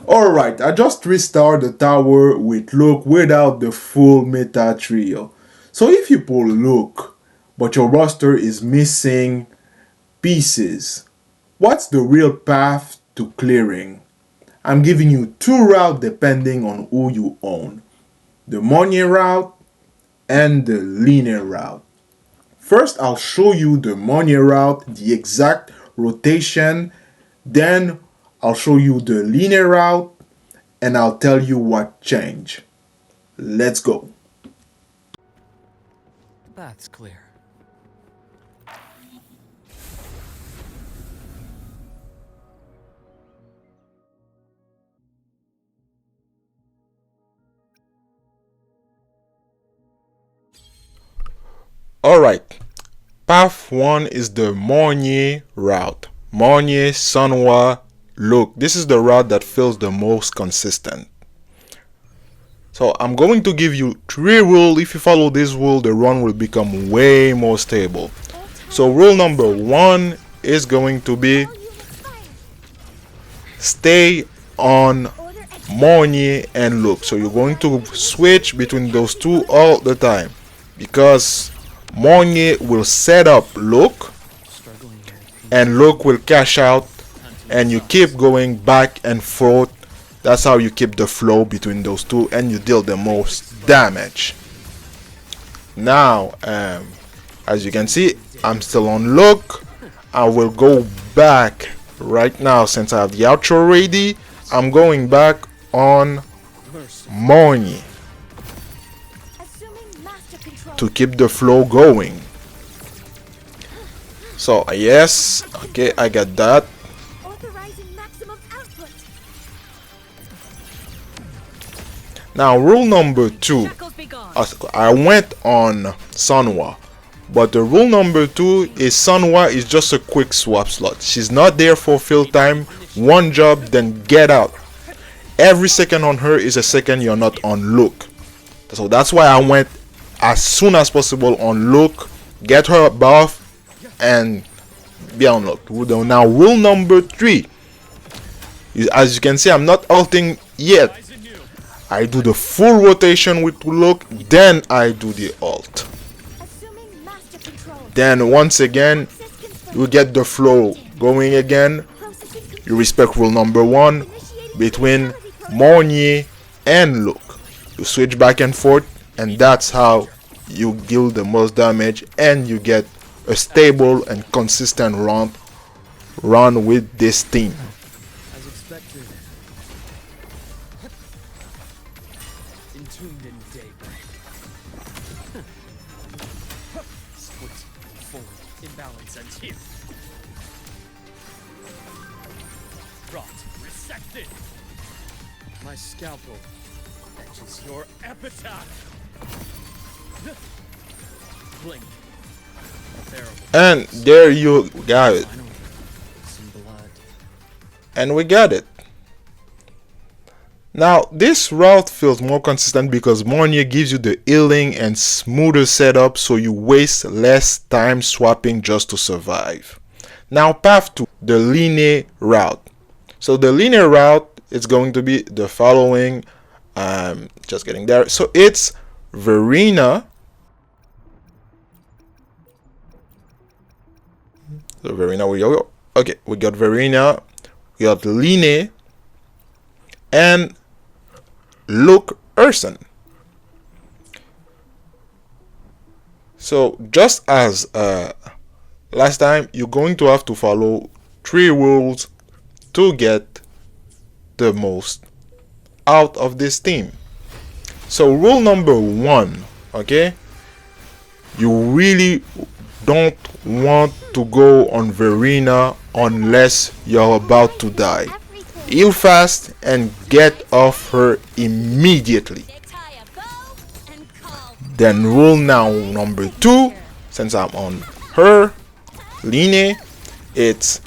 Alright, I just restarted the tower with Luuk without the full meta trio. So if you pull Luuk, but your roster is missing pieces, what's the real path to clearing? I'm giving you two routes depending on who you own. The Mornye route and the Lynae route. First, I'll show you the Mornye route, the exact rotation. Then I'll show you the Lynae route and I'll tell you what changed. Let's go. That's clear. Alright, path 1 is the Mornye route. Mornye, Sunwa, Luuk. This is the route that feels the most consistent. So I'm going to give you 3 rules. If you follow this rule, the run will become way more stable. So rule number 1 is going to be stay on Mornye and Luuk. So you're going to switch between those two all the time, because Mornye will set up Luuk and Luuk will cash out, and you keep going back and forth. That's how you keep the flow between those two and you deal the most damage. Now, as you can see, I'm still on Luuk. I will go back right now since I have the outro ready. I'm going back on Mornye to keep the flow going. So yes, okay, I got that. Now rule number 2, I went on Sunwa, but the rule number 2 is Sunwa is just a quick swap slot. She's not there for fill time, one job then get out. Every second on her is a second you're not on Luuk. So that's why I went as soon as possible on Luuk, get her buff and be on Luuk. Now rule number 3, as you can see, I'm not ulting yet. I do the full rotation with Luuk, then I do the ult. Then once again, you get the flow going again. You respect rule number 1 between Mornye and Luuk. You switch back and forth, and that's how you deal the most damage and you get a stable and consistent run with this team. As expected. Entombed in daybreak. Split forward, imbalance ends here. Rot, resected. My scalpel etches your epitaph. Blink. And there you got it. And we got it. Now this route feels more consistent because Mornye gives you the healing and smoother setup, so you waste less time swapping just to survive. Now path 2, the Lynae route. So the Lynae route is going to be the following. Just getting there. So it's Verena. So Verena, we go. Okay, we got Verena, we got Lynae, and Luuk Urson. So just as last time, you're going to have to follow 3 rules to get the most out of this team. So rule number 1, okay, you really don't want to go on Verena unless you're about to die. Heal fast and get off her immediately. Then rule now number 2, since I'm on her, Lynae, it's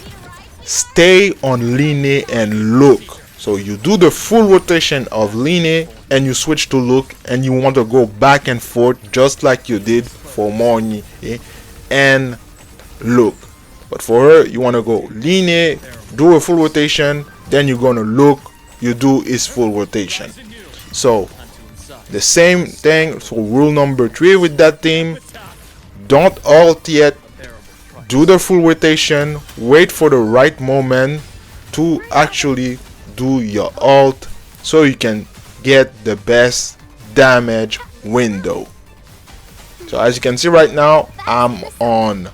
stay on Lynae and Luuk. So you do the full rotation of Lynae and you switch to Luuk, and you want to go back and forth just like you did for Mornye and Luuk. But for her, you want to go Lynae, do a full rotation, then you're gonna Luuk, you do is full rotation. So Time to inside. the same thing for rule number 3 with that team. Don't ult yet. Bearable price. Do the full rotation. Wait for the right moment to actually do your ult so you can get the best damage window. So as you can see right now, I'm on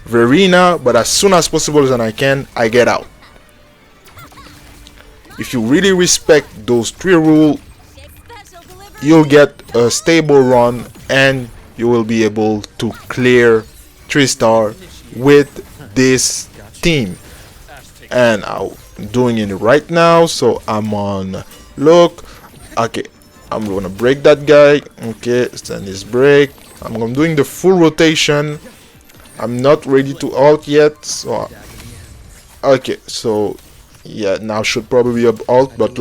Verena, but as soon as possible as I can, I get out. If you really respect those 3 rules, you'll get a stable run and you will be able to clear 3-star with this team. And I'm doing it right now, so I'm on Luuk. Okay, I'm gonna break that guy. Okay, send his break. I'm doing the full rotation. I'm not ready to ult yet, so okay, so yeah, now should probably be ult, but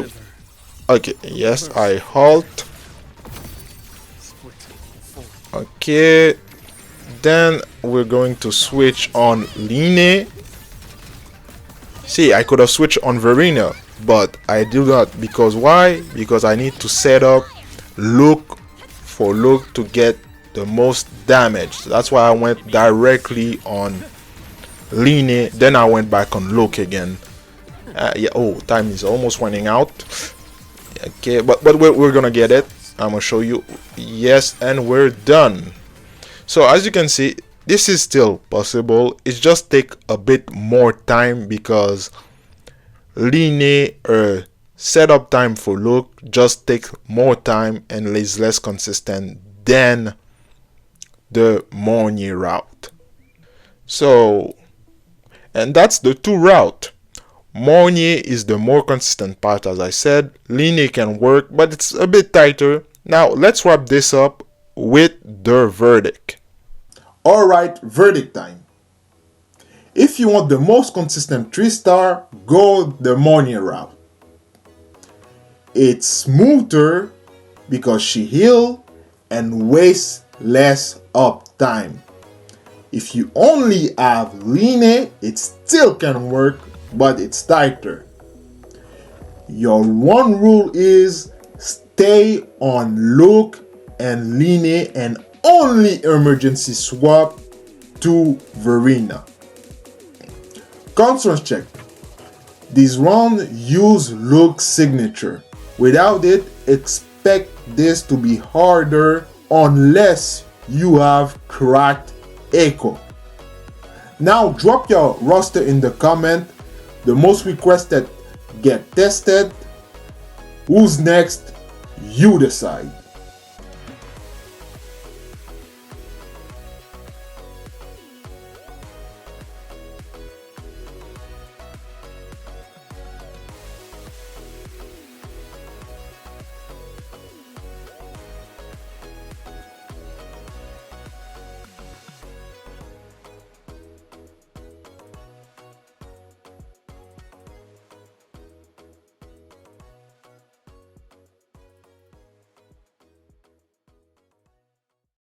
okay, yes, I halt. Okay, then we're going to switch on Lynae. See, I could have switched on Verena, but I do not, because why? Because I need to set up Luuk for Luuk to get the most damage. So that's why I went directly on Lynae, then I went back on Luuk again. Yeah, oh, time is almost running out. Okay, but we're gonna get it. I'm gonna show you. Yes, and we're done. So as you can see, this is still possible. It just take a bit more time because Lynae setup time for Luuk just takes more time and is less consistent than the Mornye route. So, and that's the 2 route. Mornye is the more consistent part, as I said. Lynae can work, but it's a bit tighter. Now let's wrap this up with the verdict. Alright, verdict time. If you want the most consistent 3-star, go the Mornye route. It's smoother because she heals and wastes less up time. If you only have Lynae, it still can work, but it's tighter. Your one rule is stay on Luuk and Lynae and only emergency swap to Verena. Concerns check. This round use Luuk's signature. Without it, expect this to be harder unless you have cracked Echo. Now drop your roster in the comment. The most requested get tested. Who's next? You decide.